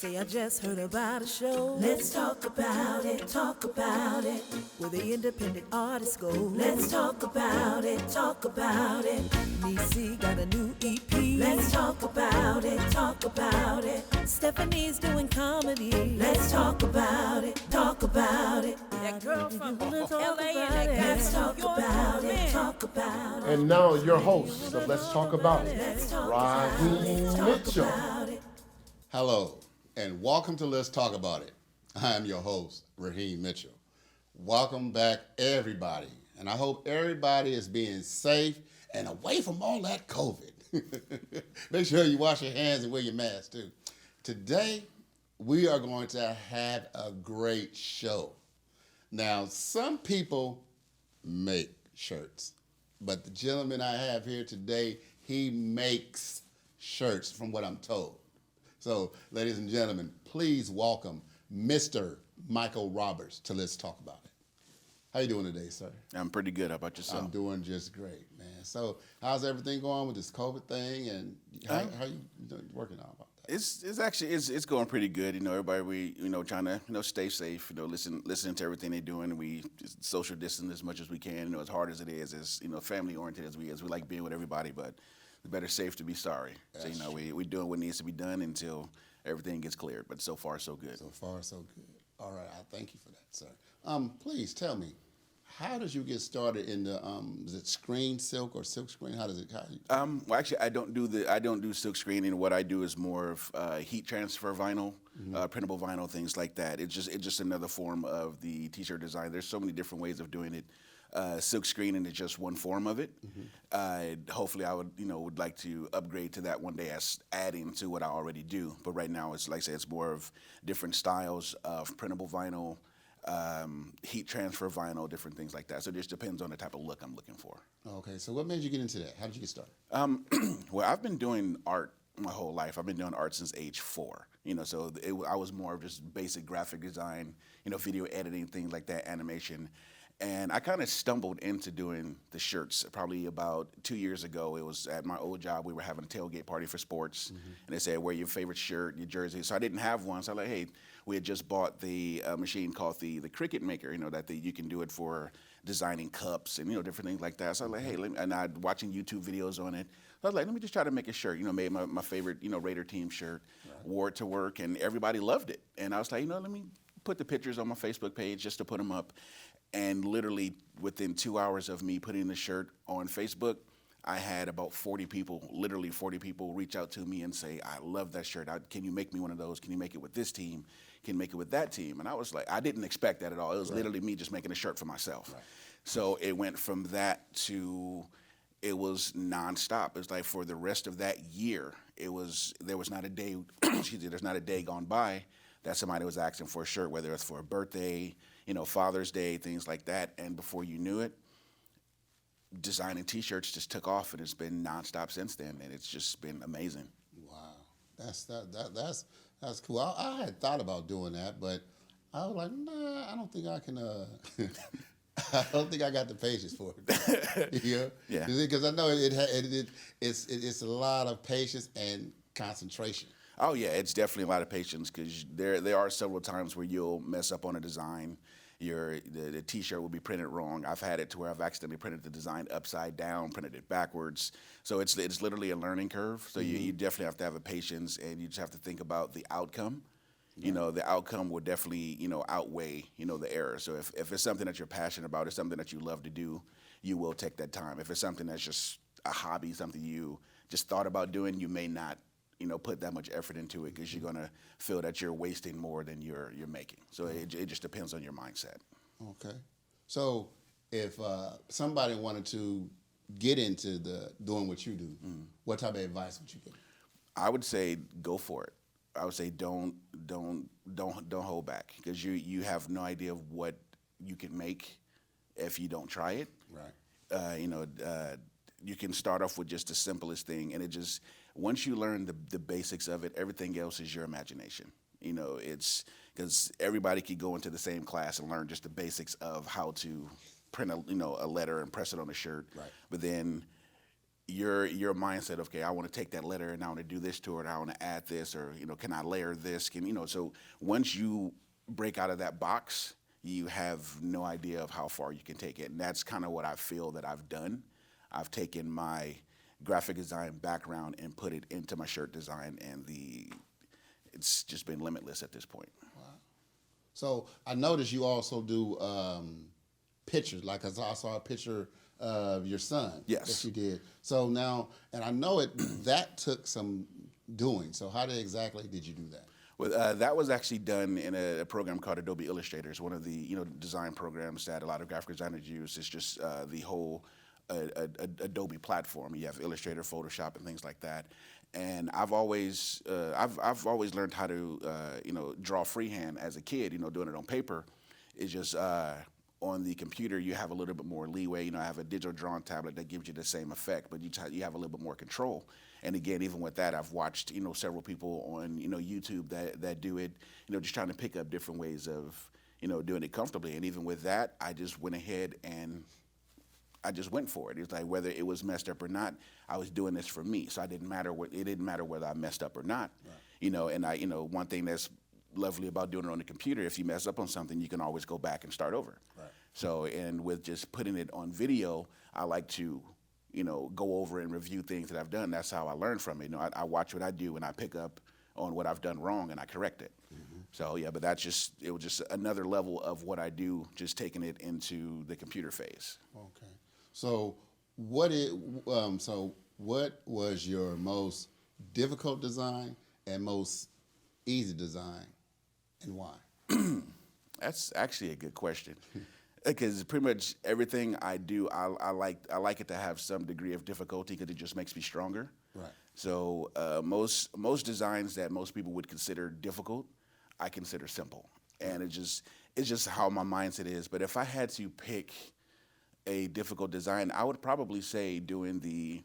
Say I just heard about a show. Let's talk about it, talk about it. Where the independent artists go. Let's talk about it, talk about it. Niecy got a new EP. Let's talk about it, talk about it. Stephanie's doing comedy. Let's talk about it, talk about it. That girl from LA and that guy Let's talk about it, talk about it. And now your host of Let's Talk About It, Raheem Mitchell. Hello, and welcome to Let's Talk About It. I am your host, Raheem Mitchell. Welcome back, everybody. And I hope everybody is being safe and away from all that COVID. Make sure you wash your hands and wear your mask, too. Today, we are going to have a great show. Now, some people make shirts, but the gentleman I have here today, he makes shirts, from what I'm told. So, ladies and gentlemen, please welcome Mr. Michael Roberts to Let's Talk About It. How you doing today, sir? I'm pretty good. How about yourself? I'm doing just great, man. So, how's everything going with this COVID thing, and how you working on about that? It's actually going pretty good. You know, everybody trying to stay safe. Listening to everything they're doing. We social distance as much as we can. You know, as hard as it is, as family oriented as we like being with everybody, but it's better safe to be sorry. That's so we're doing what needs to be done until everything gets cleared. But so far so good. So far so good. All right, I thank you for that, sir. Please tell me, how did you get started in the is it screen silk or silk screen? Well, actually, I don't do silk screening. What I do is more of heat transfer vinyl, printable vinyl, things like that. It's just another form of the t-shirt design. There's so many different ways of doing it. Silk screening is just one form of it. Hopefully, I would like to upgrade to that one day as adding to what I already do. But right now, it's like I say, it's more of different styles of printable vinyl, heat transfer vinyl, different things like that. So it just depends on the type of look I'm looking for. Okay, so what made you get into that? How did you get started? Well, I've been doing art my whole life. I've been doing art since age 4. So I was more of just basic graphic design, video editing, things like that, animation. And I kind of stumbled into doing the shirts probably about 2 years ago. It was at my old job. We were having a tailgate party for sports. And they said, wear your favorite shirt, your jersey. So I didn't have one. So I was like, hey, we had just bought the machine called the Cricut Maker, you can do it for designing cups and, different things like that. So I was like, hey, and I'm watching YouTube videos on it. So I was like, let me just try to make a shirt. Made my favorite, Raider team shirt, wore it to work, and everybody loved it. And I was like, let me put the pictures on my Facebook page just to put them up. And literally within 2 hours of me putting the shirt on Facebook, I had about 40 people reach out to me and say, I love that shirt. Can you make me one of those? Can you make it with this team? Can you make it with that team? And I was like, I didn't expect that at all. It was literally me just making a shirt for myself. Right. So it went from that to, it was nonstop. It was like for the rest of that year, there was not a day, there's not a day gone by that somebody was asking for a shirt, whether it's for a birthday, Father's Day, things like that. And before you knew it, designing T-shirts just took off, and it's been nonstop since then, and it's just been amazing. Wow, that's cool. I had thought about doing that, but I was like, nah, I don't think I can. I don't think I got the patience for it. Yeah. Because I know it's a lot of patience and concentration. Oh yeah, it's definitely a lot of patience, because there are several times where you'll mess up on a design. The T-shirt will be printed wrong. I've had it to where I've accidentally printed the design upside down, printed it backwards. So it's literally a learning curve. So you definitely have to have a patience, and you just have to think about the outcome. The outcome will definitely outweigh the error. So if it's something that you're passionate about, it's something that you love to do, you will take that time. If it's something that's just a hobby, something you just thought about doing, you may not put that much effort into it, because you're going to feel that you're wasting more than you're making. So it just depends on your mindset. Okay. So if somebody wanted to get into doing what you do, what type of advice would you give? I would say go for it. I would say don't hold back, because you have no idea of what you can make if you don't try it. Right. You can start off with just the simplest thing, and it just, once you learn the basics of it, everything else is your imagination. It's because everybody could go into the same class and learn just the basics of how to print a letter and press it on a shirt. Right. But then your mindset of, okay, I want to take that letter and I want to do this to it, and I want to add this, or can I layer this? So once you break out of that box, you have no idea of how far you can take it, and that's kind of what I feel that I've done. I've taken my graphic design background and put it into my shirt design, and it's just been limitless at this point. So I noticed you also do pictures. Like I saw a picture of your son. Yes. That you did. So now, and I know that took some doing. So how exactly did you do that? Well, that was actually done in a program called Adobe Illustrator. It's one of the design programs that a lot of graphic designers use. It's just the whole Adobe platform. You have Illustrator, Photoshop, and things like that. And I've always learned how to draw freehand as a kid. Doing it on paper. It's just on the computer you have a little bit more leeway. I have a digital drawing tablet that gives you the same effect, but you have a little bit more control. And again, even with that, I've watched several people on YouTube that do it. Just trying to pick up different ways of doing it comfortably. And even with that, I just went ahead and I just went for it. It's like whether it was messed up or not, I was doing this for me. So it didn't matter whether I messed up or not. Right. And one thing that's lovely about doing it on the computer, if you mess up on something, you can always go back and start over. Right. So, and with just putting it on video, I like to, go over and review things that I've done. That's how I learn from it. I watch what I do and I pick up on what I've done wrong and I correct it. Mm-hmm. So yeah, but it was just another level of what I do, just taking it into the computer phase. Okay. So what was your most difficult design and most easy design, and why? That's actually a good question, because pretty much everything I do, I like it to have some degree of difficulty because it just makes me stronger. Right. So most designs that most people would consider difficult, I consider simple, and it's just how my mindset is. But if I had to pick a difficult design, I would probably say doing the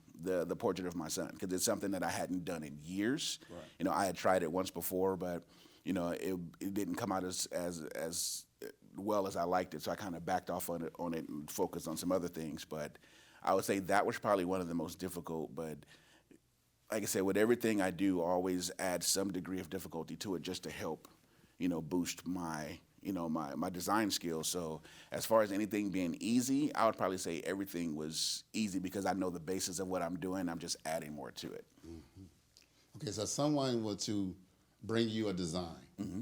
portrait of my son, because it's something that I hadn't done in years. Right. I had tried it once before, but it didn't come out as well as I liked it, so I kind of backed off on it and focused on some other things. But I would say that was probably one of the most difficult. But like I said, with everything I do, I always add some degree of difficulty to it just to help, boost my my design skills. So as far as anything being easy, I would probably say everything was easy because I know the basis of what I'm doing. I'm just adding more to it. Mm-hmm. Okay, so someone were to bring you a design, mm-hmm.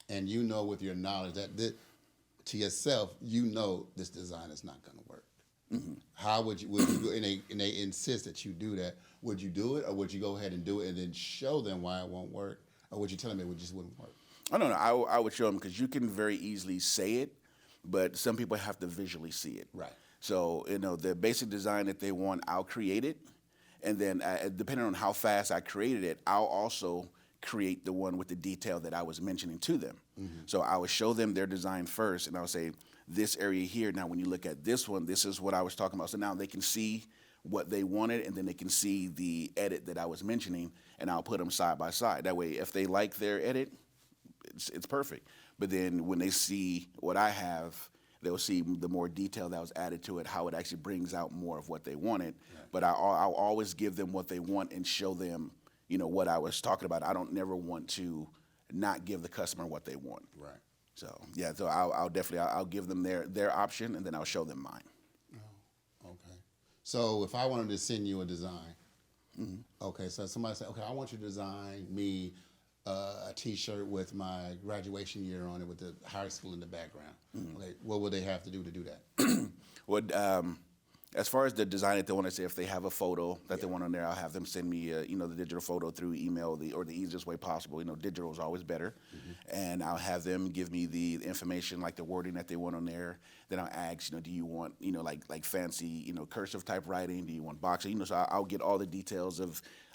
and with your knowledge that to yourself, this design is not going to work. Mm-hmm. How would you go, and they insist that you do that, would you do it, or would you go ahead and do it and then show them why it won't work, or would you tell them it just wouldn't work? I don't know. I would show them, because you can very easily say it, but some people have to visually see it. Right. So, the basic design that they want, I'll create it. And then depending on how fast I created it, I'll also create the one with the detail that I was mentioning to them. Mm-hmm. So I would show them their design first, and I would say, this area here, now when you look at this one, this is what I was talking about. So now they can see what they wanted, and then they can see the edit that I was mentioning, and I'll put them side by side. That way, if they like their edit, it's perfect. But then when they see what I have, they'll see the more detail that was added to it, how it actually brings out more of what they wanted. Right. But I'll always give them what they want and show them, what I was talking about. I don't never want to not give the customer what they want. Right. So yeah, so I'll definitely give them their option, and then I'll show them mine. Oh, okay. So if I wanted to send you a design, mm-hmm. Okay, so somebody said, okay, I want you to design me a T-shirt with my graduation year on it with the high school in the background. Mm-hmm. Okay, what would they have to do that? Well, as far as the design that they want to say, if they have a photo that they want on there, I'll have them send me, the digital photo through email, or the easiest way possible. Digital is always better. Mm-hmm. And I'll have them give me the information, like the wording that they want on there. Then I'll ask, do you want, like fancy, cursive type writing? Do you want boxing? So I'll get all the details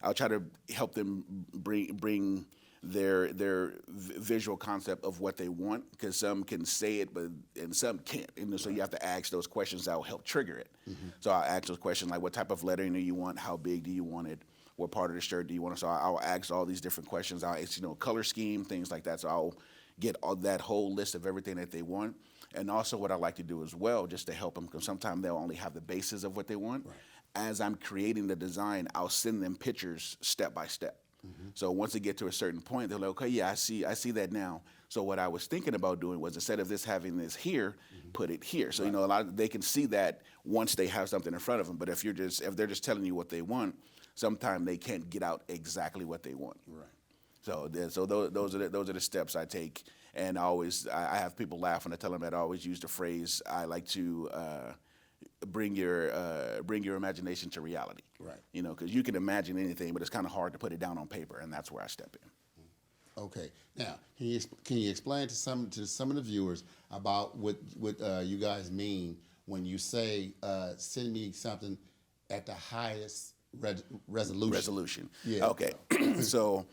I'll try to help them bring their visual concept of what they want, because some can say it, and some can't. So you have to ask those questions that will help trigger it. Mm-hmm. So I'll ask those questions like, what type of lettering do you want? How big do you want it? What part of the shirt do you want it? So I'll ask all these different questions. I'll ask, color scheme, things like that. So I'll get all that whole list of everything that they want. And also what I like to do as well, just to help them, because sometimes they'll only have the basis of what they want. Right. as I'm creating the design, I'll send them pictures step by step. So once they get to a certain point, they're like, okay, yeah, I see that now. So what I was thinking about doing was, instead of this having this here, put it here. So, they can see that once they have something in front of them. But if they're just telling you what they want, sometimes they can't get out exactly what they want. Right. So those are the steps I take. And I have people laugh when I tell them that I always use the phrase, I like to bring your imagination to reality. Right. Because you can imagine anything, but it's kind of hard to put it down on paper, and that's where I step in. Okay. Now, can you explain to some of the viewers about what you guys mean when you say send me something at the highest resolution? Yeah. Okay. So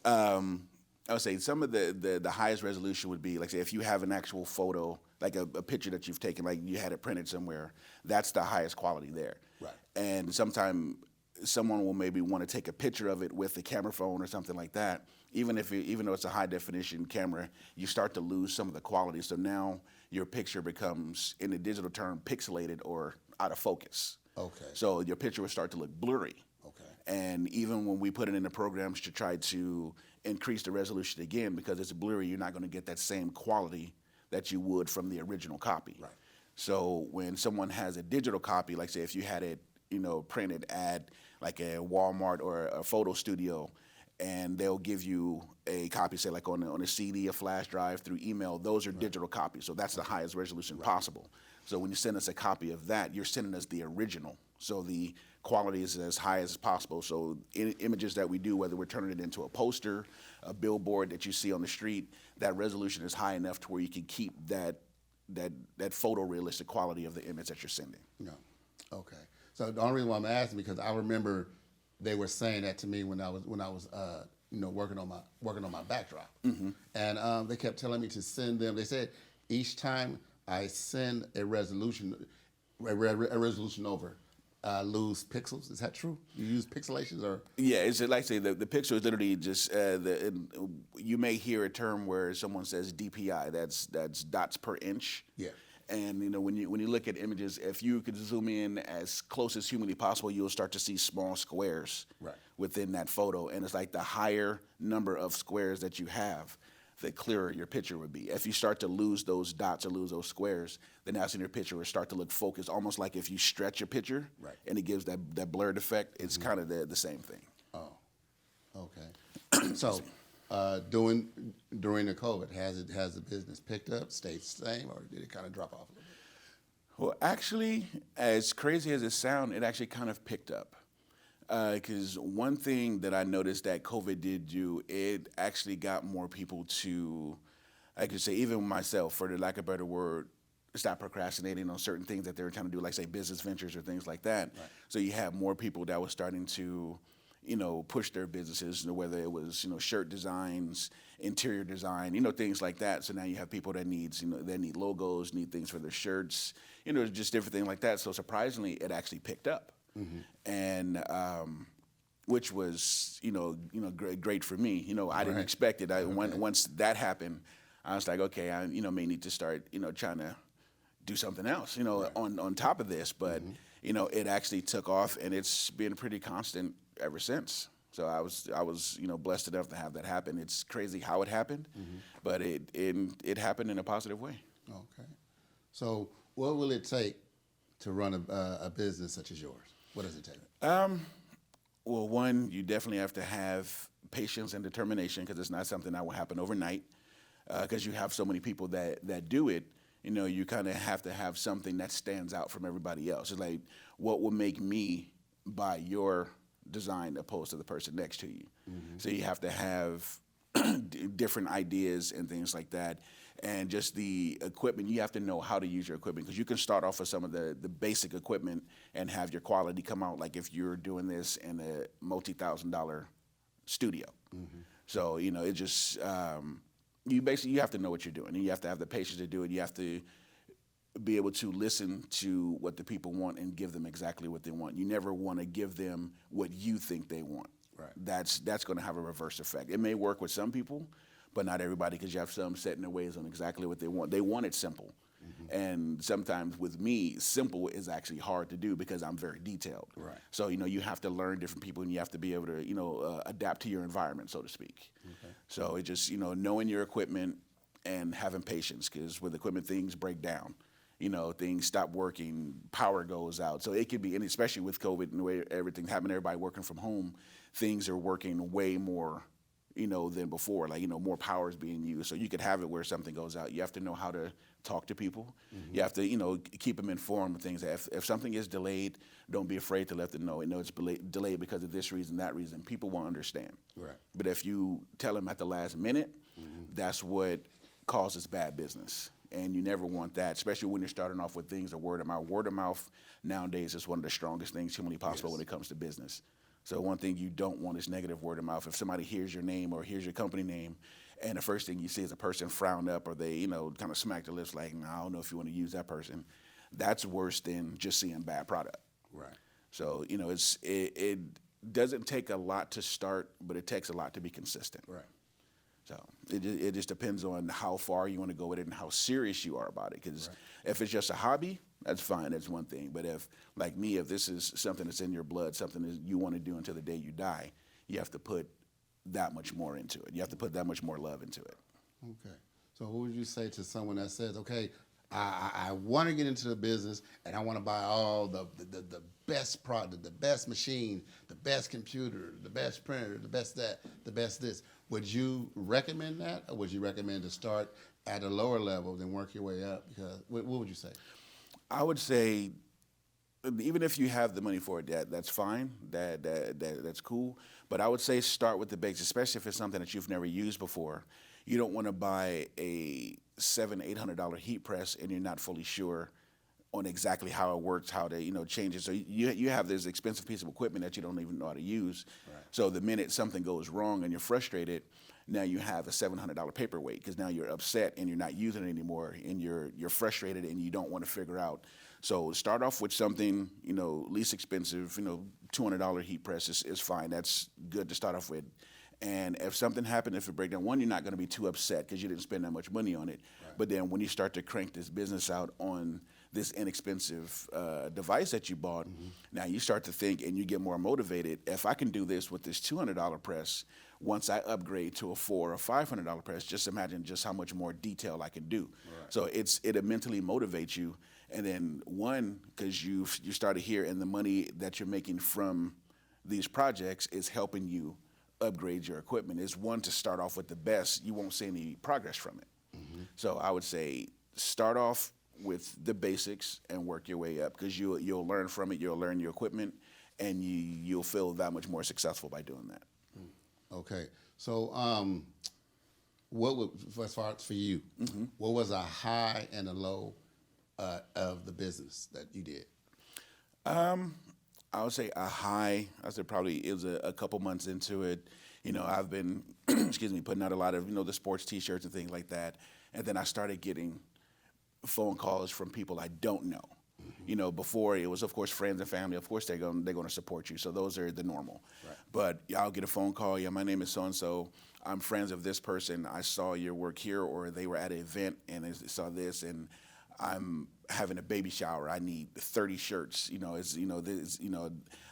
I would say some of the highest resolution would be, like, say, if you have an actual photo, like a picture that you've taken, like you had it printed somewhere, that's the highest quality there. Right. And sometimes someone will maybe want to take a picture of it with a camera phone or something like that. Even though it's a high definition camera, you start to lose some of the quality. So now your picture becomes, in the digital term, pixelated or out of focus. Okay. So your picture will start to look blurry. Okay. And even when we put it in the programs to try to increase the resolution again, because it's blurry, you're not going to get that same quality that you would from the original copy. Right. So when someone has a digital copy, like, say, if you had it, printed at like a Walmart or a photo studio, and they'll give you a copy, say, like on a CD, a flash drive, through email, those are digital copies. So that's the highest resolution possible. So when you send us a copy of that, you're sending us the original. So the quality is as high as possible. So images that we do, whether we're turning it into a poster, a billboard that you see on the street, that resolution is high enough to where you can keep that photorealistic quality of the image that you're sending. No. Okay. So the only reason why I'm asking, because I remember they were saying that to me when I was working on my backdrop, and they kept telling me to send them. They said each time I send a resolution over, lose pixels. Is that true? You use pixelations or? Yeah, it's like, say, the pixel is literally just you may hear a term where someone says DPI. That's dots per inch. Yeah. And when you look at images, if you could zoom in as close as humanly possible, you'll start to see small squares within that photo. And it's like the higher number of squares that you have, the clearer your picture would be. If you start to lose those dots or lose those squares, then that's when your picture will start to look focused, almost like if you stretch your picture and it gives that blurred effect. It's kind of the same thing. Oh, okay. So during the COVID, has the business picked up, stayed the same, or did it kind of drop off a little bit? Well, actually, as crazy as it sounds, it actually kind of picked up. Because one thing that I noticed that COVID did do, it actually got more people to, I could say, even myself, for the lack of a better word, stop procrastinating on certain things that they were trying to do, like, say, business ventures or things like that. Right. So you have more people that were starting to, push their businesses, whether it was, shirt designs, interior design, things like that. So now you have people that need logos, need things for their shirts, just different things like that. So surprisingly, it actually picked up. And which was great for me. I didn't expect it. Once that happened, I was like, okay, I may need to start trying to do something else on top of this. But it actually took off, and it's been pretty constant ever since. So I was blessed enough to have that happen. It's crazy how it happened, but it happened in a positive way. Okay. So what will it take to run a business such as yours? What does it take? Well, one, you definitely have to have patience and determination, because it's not something that will happen overnight. Because you have so many people that do it, you kind of have to have something that stands out from everybody else. It's like, what will make me buy your design opposed to the person next to you? So you have to have different ideas and things like that. And just the equipment, you have to know how to use your equipment, because you can start off with some of the basic equipment and have your quality come out like if you're doing this in a multi-$1,000 studio. So, it just, you have to know what you're doing, and you have to have the patience to do it. You have to be able to listen to what the people want and give them exactly what they want. You never want to give them what you think they want. Right. That's going to have a reverse effect. It may work with some people, but not everybody, because you have some set in their ways on exactly what they want. They want it simple. And sometimes with me, simple is actually hard to do because I'm very detailed. Right. So, you have to learn different people and you have to be able to, adapt to your environment, so to speak. Okay. So it just, knowing your equipment and having patience, because with equipment, things break down. Things stop working, power goes out. So it could be, and especially with COVID and the way everything happened, everybody working from home, things are working way more, than before. Like, more power is being used. So you could have it where something goes out. You have to know how to talk to people. You have to, keep them informed of things. If something is delayed, don't be afraid to let them know. It's delayed because of this reason, that reason. People won't understand. Right. But if you tell them at the last minute, that's what causes bad business. And you never want that, especially when you're starting off with things of word of mouth. Word of mouth nowadays is one of the strongest things humanly possible when it comes to business. So one thing you don't want is negative word of mouth. If somebody hears your name or hears your company name, and the first thing you see is a person frown up or they, kind of smack their lips like, I don't know if you want to use that person, that's worse than just seeing bad product. Right. So, it doesn't take a lot to start, but it takes a lot to be consistent. Right. So it just depends on how far you want to go with it and how serious you are about it. Because if it's just a hobby, that's fine. That's one thing. But if, like me, if this is something that's in your blood, something that you want to do until the day you die, you have to put that much more into it. You have to put that much more love into it. Okay. So what would you say to someone that says, okay, I want to get into the business and I want to buy all the best product, the best machine, the best computer, the best printer, the best that, the best this. Would you recommend that, or would you recommend to start at a lower level than work your way up? Because what would you say? I would say, even if you have the money for it, that's fine. That's cool. But I would say start with the basics, especially if it's something that you've never used before. You don't want to buy a $700-800 heat press and you're not fully sure on exactly how it works, how to change it. So you have this expensive piece of equipment that you don't even know how to use. Right. So the minute something goes wrong and you're frustrated, now you have a $700 paperweight because now you're upset and you're not using it anymore and you're frustrated and you don't want to figure out. So start off with something least expensive. $200 heat press is fine. That's good to start off with. And if something happened, if it breaks down, one, you're not going to be too upset because you didn't spend that much money on it. Right. But then when you start to crank this business out on this inexpensive device that you bought, now you start to think and you get more motivated. If I can do this with this $200 press, once I upgrade to a $400 or $500 press, just imagine just how much more detail I can do. Right. So it mentally motivates you. And then one, because you started here and the money that you're making from these projects is helping you upgrade your equipment. Is one, to start off with the best. You won't see any progress from it. So I would say start off with the basics and work your way up, because you'll learn from it. You'll learn your equipment, and you'll feel that much more successful by doing that. Okay. So what would, as far as for you, what was a high and a low of the business that you did? I would say a high. I said probably it was a couple months into it. I've been, putting out a lot of the sports T-shirts and things like that, and then I started getting phone calls from people I don't know. Before it was, of course, friends and family. Of course, they're going to support you. So those are the normal. Right. But I'll get a phone call. Yeah, my name is so and so. I'm friends of this person. I saw your work here, or they were at an event and they saw this, and I'm having a baby shower. I need 30 shirts.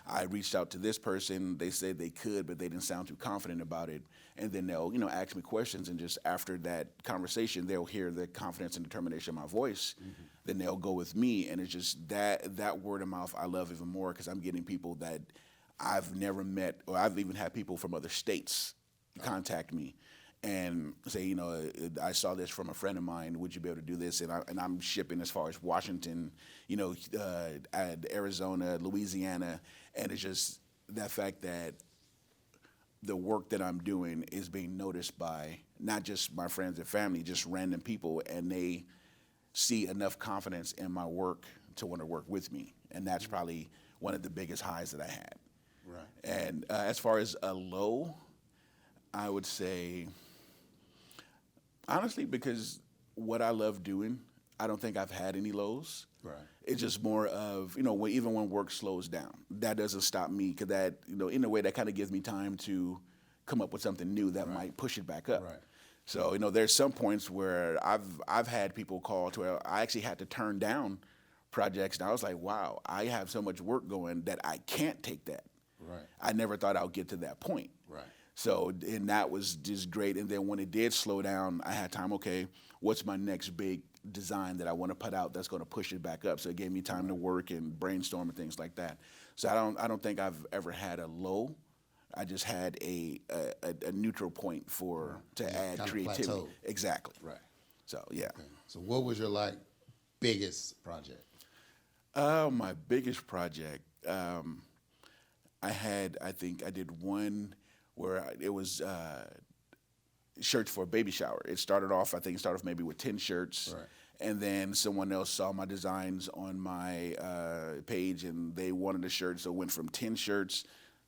I reached out to this person. They said they could, but they didn't sound too confident about it. And then they'll, ask me questions, and just after that conversation, they'll hear the confidence and determination in my voice. Then they'll go with me, and it's just that word of mouth I love even more, because I'm getting people that I've never met, or I've even had people from other states contact me and say, I saw this from a friend of mine. Would you be able to do this? And I'm shipping as far as Washington, Arizona, Louisiana, and it's just that fact that the work that I'm doing is being noticed by not just my friends and family, just random people, and they see enough confidence in my work to want to work with me. And that's probably one of the biggest highs that I had. Right. And as far as a low, I would say, honestly, because what I love doing, I don't think I've had any lows. Right. It's just more of, even when work slows down, that doesn't stop me, because that, in a way, that kind of gives me time to come up with something new that might push it back up. Right. So there's some points where I've had people call to where I actually had to turn down projects, and I was like, wow, I have so much work going that I can't take that. Right. I never thought I would get to that point. Right. So, and that was just great. And then when it did slow down, I had time, okay, what's my next big design that I want to put out that's going to push it back up? So it gave me time to work and brainstorm and things like that. So I don't think I've ever had a low. I just had a neutral point to add kind of creativity. plateau. Exactly. Right. So, yeah. Okay. So what was your biggest project? My biggest project, I think I did one where it was shirts for a baby shower. It started off maybe with 10 shirts. Right. And then someone else saw my designs on my page and they wanted a shirt. So it went from 10 shirts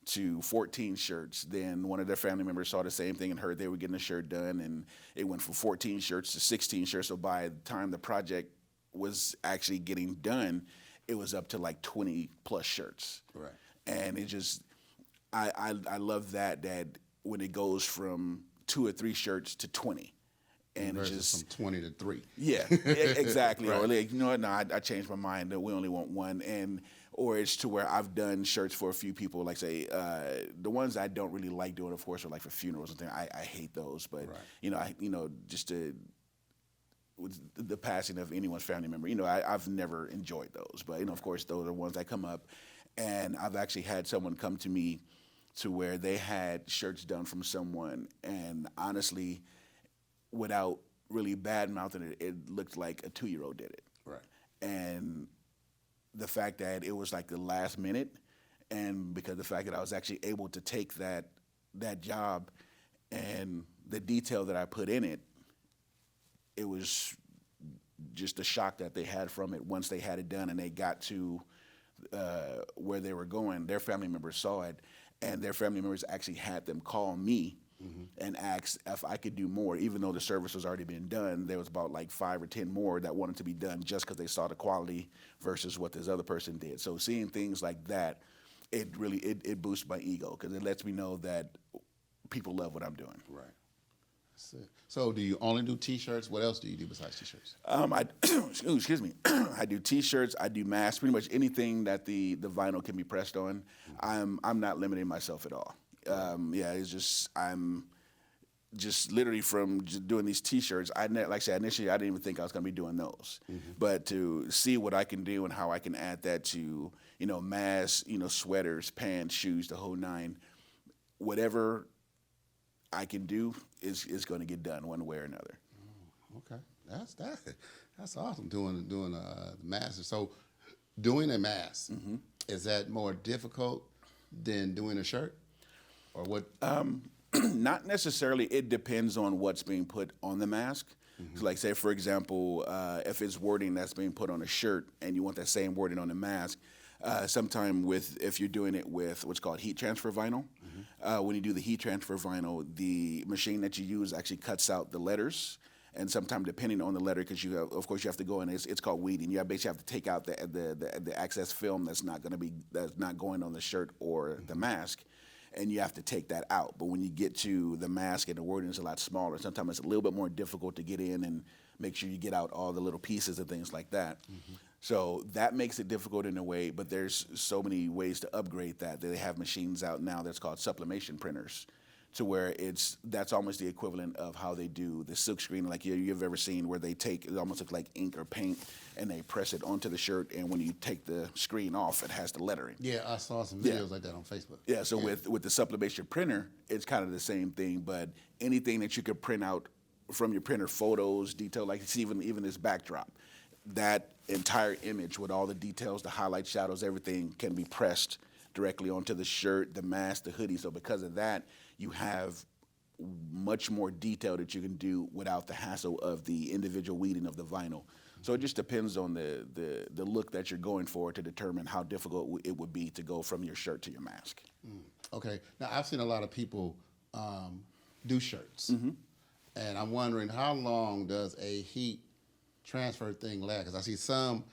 to 14 shirts. Then one of their family members saw the same thing and heard they were getting a shirt done. And it went from 14 shirts to 16 shirts. So by the time the project was actually getting done, it was up to like 20 plus shirts. Right. And it just, I love that when it goes from 2 or 3 shirts to 20. And it's Versus just from 20 to 3. Yeah, exactly. Right. Or like, you know what? No, I changed my mind. That we only want one, or it's to where I've done shirts for a few people. Like say, the ones I don't really like doing, of course, are like for funerals and things. I hate those. But Right. Just with the passing of anyone's family member, I've never enjoyed those. But of course, those are ones that come up, and I've actually had someone come to me to where they had shirts done from someone, and honestly, without really bad mouthing it, it looked like a 2-year-old did it. Right. And the fact that it was like the last minute, and because the fact that I was actually able to take that job and the detail that I put in it, it was just a shock that they had from it once they had it done and they got to where they were going. Their family members saw it, and their family members actually had them call me and asked if I could do more, even though the service was already being done. There was about like 5 or 10 more that wanted to be done just because they saw the quality versus what this other person did. So seeing things like that, it really it boosts my ego because it lets me know that people love what I'm doing. Right. That's it. So do you only do T-shirts? What else do you do besides T-shirts? Excuse me. I do T-shirts. I do masks. Pretty much anything that the vinyl can be pressed on. I'm not limiting myself at all. It's just I'm just literally from doing these T-shirts. Like I said, initially I didn't even think I was going to be doing those, but to see what I can do and how I can add that to masks, sweaters, pants, shoes, the whole nine, whatever I can do is going to get done one way or another. Okay, that's awesome. Doing the mask. So, doing a mask is that more difficult than doing a shirt, or what? Not necessarily. It depends on what's being put on the mask. So like say, for example, if it's wording that's being put on a shirt and you want that same wording on the mask, sometime if you're doing it with what's called heat transfer vinyl, when you do the heat transfer vinyl, the machine that you use actually cuts out the letters. And sometimes, depending on the letter, because of course you have to go in. It's called weeding. You basically have to take out the excess film that's not going on the shirt or the mask, and you have to take that out. But when you get to the mask and the wording is a lot smaller, sometimes it's a little bit more difficult to get in and make sure you get out all the little pieces and things like that. So that makes it difficult in a way, but there's so many ways to upgrade that. They have machines out now that's called sublimation printers, to where that's almost the equivalent of how they do the silk screen, like you've ever seen, where they take, it almost looks like ink or paint, and they press it onto the shirt, and when you take the screen off, it has the lettering. Yeah, I saw some videos like that on Facebook. Yeah, so with the sublimation printer, it's kind of the same thing, but anything that you could print out from your printer, photos, detail, like it's even this backdrop, that entire image with all the details, the highlights, shadows, everything can be pressed directly onto the shirt, the mask, the hoodie. So because of that, you have much more detail that you can do without the hassle of the individual weeding of the vinyl. So it just depends on the look that you're going for to determine how difficult it would be to go from your shirt to your mask. Okay. Now, I've seen a lot of people do shirts. And I'm wondering, how long does a heat transfer thing last? Because I see some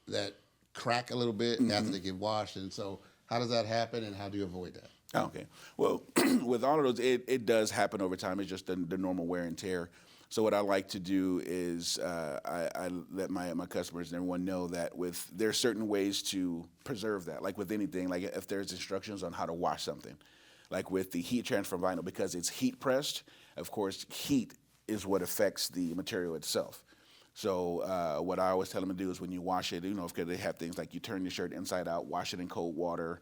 that crack a little bit after they get washed. And so how does that happen, and how do you avoid that? Okay. Well, with all of those, it does happen over time. It's just the normal wear and tear. So what I like to do is I let my customers and everyone know that there are certain ways to preserve that. Like with anything, like if there's instructions on how to wash something, like with the heat transfer vinyl, because it's heat pressed. Of course, heat is what affects the material itself. So what I always tell them to do is when you wash it, because they have things like you turn your shirt inside out, wash it in cold water.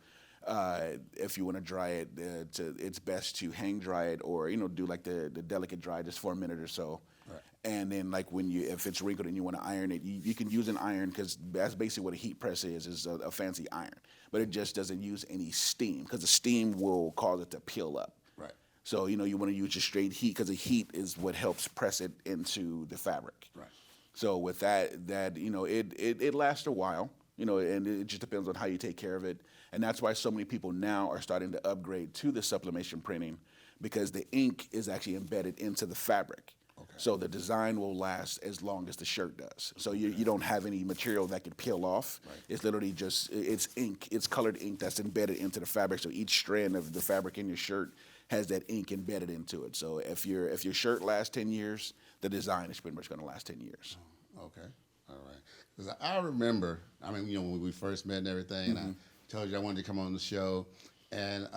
If you want to dry it, it's best to hang dry it or do like the delicate dry just for a minute or so. Right. And then like if it's wrinkled and you want to iron it, you can use an iron because that's basically what a heat press is a fancy iron. But it just doesn't use any steam because the steam will cause it to peel up. Right. So you want to use just straight heat because the heat is what helps press it into the fabric. Right. So with that it lasts a while. And it just depends on how you take care of it. And that's why so many people now are starting to upgrade to the sublimation printing because the ink is actually embedded into the fabric. Okay. So the design will last as long as the shirt does. So you don't have any material that could peel off. Right. It's literally it's ink. It's colored ink that's embedded into the fabric. So each strand of the fabric in your shirt has that ink embedded into it. So if your shirt lasts 10 years, the design is pretty much going to last 10 years. Okay. All right. Because I remember, when we first met and everything, and I told you I wanted to come on the show, and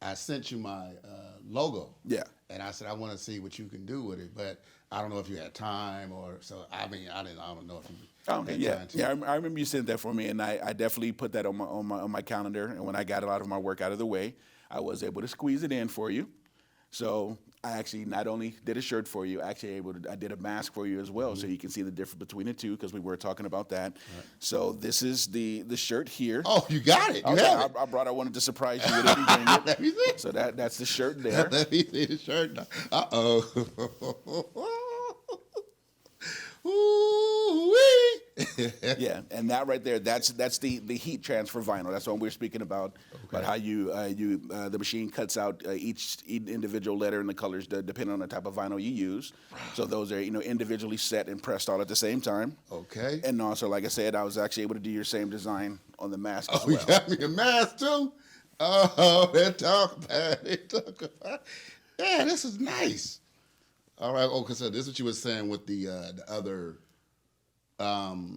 I sent you my logo. Yeah. And I said I want to see what you can do with it, but I don't know if you had time or so. I don't know if you. Okay. Yeah. Yeah. I remember you sent that for me, and I definitely put that on my calendar. And when I got a lot of my work out of the way, I was able to squeeze it in for you. So I actually not only did a shirt for you, I did a mask for you as well, so you can see the difference between the two because we were talking about that. Right. So this is the shirt here. Oh, you got it. I wanted to surprise you with it. Let me see. So that's the shirt there. Let me see the shirt. Ooh-wee. Yeah, and that right there, that's the heat transfer vinyl. That's what we're speaking about. Okay. About how the machine cuts out each individual letter and the colors depending on the type of vinyl you use. So those are individually set and pressed all at the same time. Okay. And also, like I said, I was actually able to do your same design on the mask as well. Oh, you got me a mask too? Oh, they talk about it. Yeah, this is nice. All right. Okay, so this is what you were saying with the other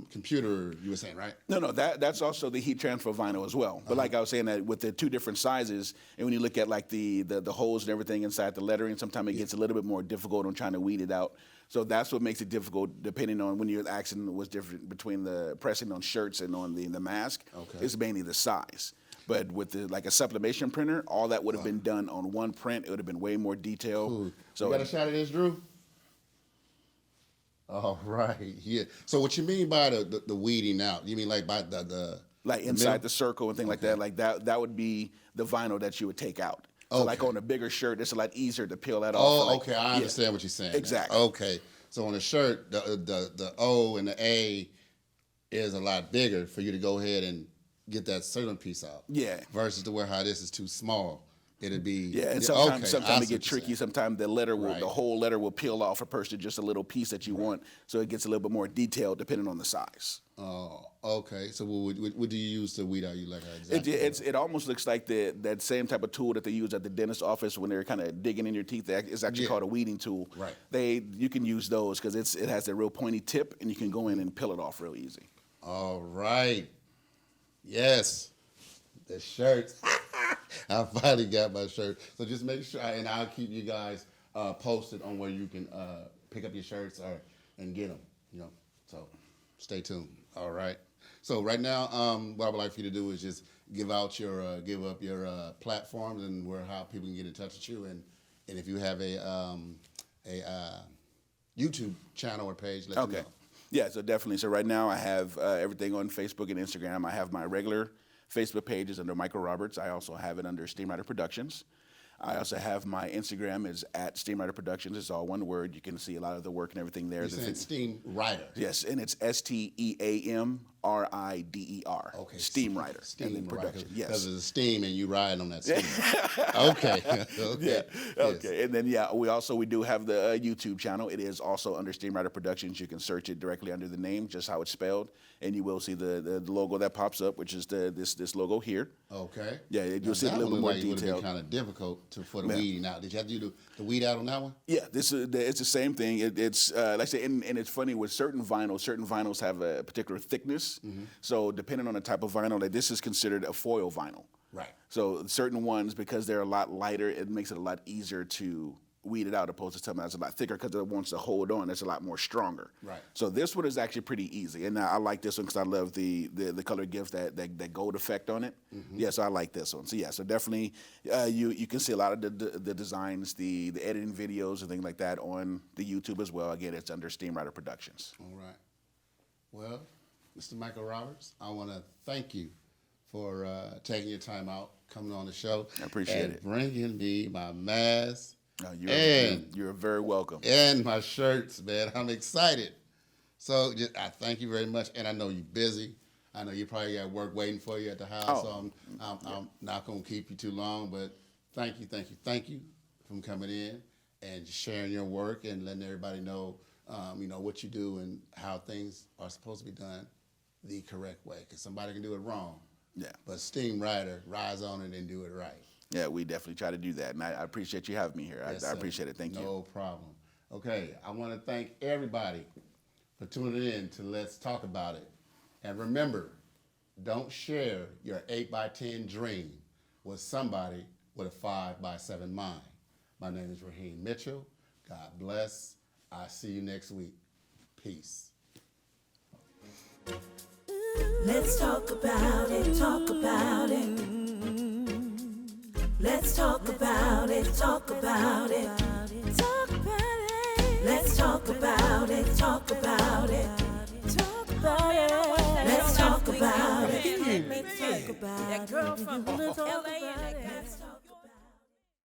computer you were saying, right? No, that's also the heat transfer vinyl as well. But like I was saying, that with the two different sizes, and when you look at like the holes and everything inside the lettering, sometimes it gets a little bit more difficult on trying to weed it out. So that's what makes it difficult, depending on when your action was different between the pressing on shirts and on the mask. Okay. It's mainly the size. But with like a sublimation printer, all that would have been done on one print. It would have been way more detailed. Ooh. So you got a shot of this, Drew? All right. Yeah. So what you mean by the weeding out? You mean like by the like inside the circle and things like that? Like that would be the vinyl that you would take out. So like on a bigger shirt, it's a lot easier to peel that off. Oh, okay. I understand what you're saying. Exactly. Okay. So on a shirt, the O and the A is a lot bigger for you to go ahead and get that certain piece out. Yeah. Versus how this is too small. It'd be and sometimes it gets tricky. Sometimes the whole letter will peel off a person just a little piece that you want, so it gets a little bit more detailed depending on the size. Oh, okay. So what do you use to weed out? You like exactly? It almost looks like that same type of tool that they use at the dentist office when they're kind of digging in your teeth. It's actually called a weeding tool. Right. You can use those because it has a real pointy tip, and you can go in and peel it off real easy. All right. Yes. The shirts. I finally got my shirt. So just make sure, and I'll keep you guys posted on where you can pick up your shirts and get them. So stay tuned. All right. So right now, what I would like for you to do is just give up your platforms and how people can get in touch with you, and if you have a YouTube channel or page, let me know. Yeah, so definitely. So right now I have everything on Facebook and Instagram. I have my regular Facebook page is under Michael Roberts. I also have it under Steamwriter Productions. I also have my Instagram is at Steamwriter Productions. It's all one word. You can see a lot of the work and everything there. You said Steamwriter. Yes, and it's STEAMWRITER. Rider. Okay. Steam Rider. Steam and then production. Yes. Because of the steam and you riding on that steam. Okay. Okay. Yeah. Okay. And then we do have the YouTube channel. It is also under Steam Rider Productions. You can search it directly under the name, just how it's spelled, and you will see the logo that pops up, which is this logo here. Okay. Yeah, you'll see it a little bit more detailed. It would have been detailed. kind of difficult for the weeding out. Did you have to do the weed out on that one? Yeah, it's the same thing. It's like I say, and it's funny with certain vinyls have a particular thickness. So depending on the type of vinyl, like this is considered a foil vinyl. Right. So certain ones, because they're a lot lighter, it makes it a lot easier to weed it out, opposed to something that's a lot thicker, because it wants to hold on. It's a lot more stronger. Right. So this one is actually pretty easy, and I like this one because I love the color gives that gold effect on it. Yeah, so I like this one. So yeah, so definitely you can see a lot of the designs, the editing videos and things like that on the YouTube as well. Again, it's under Steam Rider Productions. All right. Well, Mr. Michael Roberts, I want to thank you for taking your time out, coming on the show. I appreciate and it. bringing me my mask. You're very welcome. And my shirts, man. I'm excited. So I thank you very much. And I know you're busy. I know you probably got work waiting for you at the house. So I'm not going to keep you too long. But thank you for coming in and sharing your work and letting everybody know, what you do and how things are supposed to be done the correct way. Because somebody can do it wrong. Yeah. But Steam Rider, rise on it and do it right. Yeah, we definitely try to do that, and I appreciate you having me here. Yes, I sir. appreciate it. Thank you. No problem. Okay, I want to thank everybody for tuning in to Let's Talk About It. And remember, don't share your 8x10 dream with somebody with a 5x7 mind. My name is Raheem Mitchell. God bless. I'll see you next week. Peace. Let's talk about it, talk about it. Let's talk about it, talk about it. Talk about it. Let's talk about it, talk about it. Talk about it. Let's talk about it. Let's talk about it. That girl from We're gonna talk LA about and that it. guy. Let's talk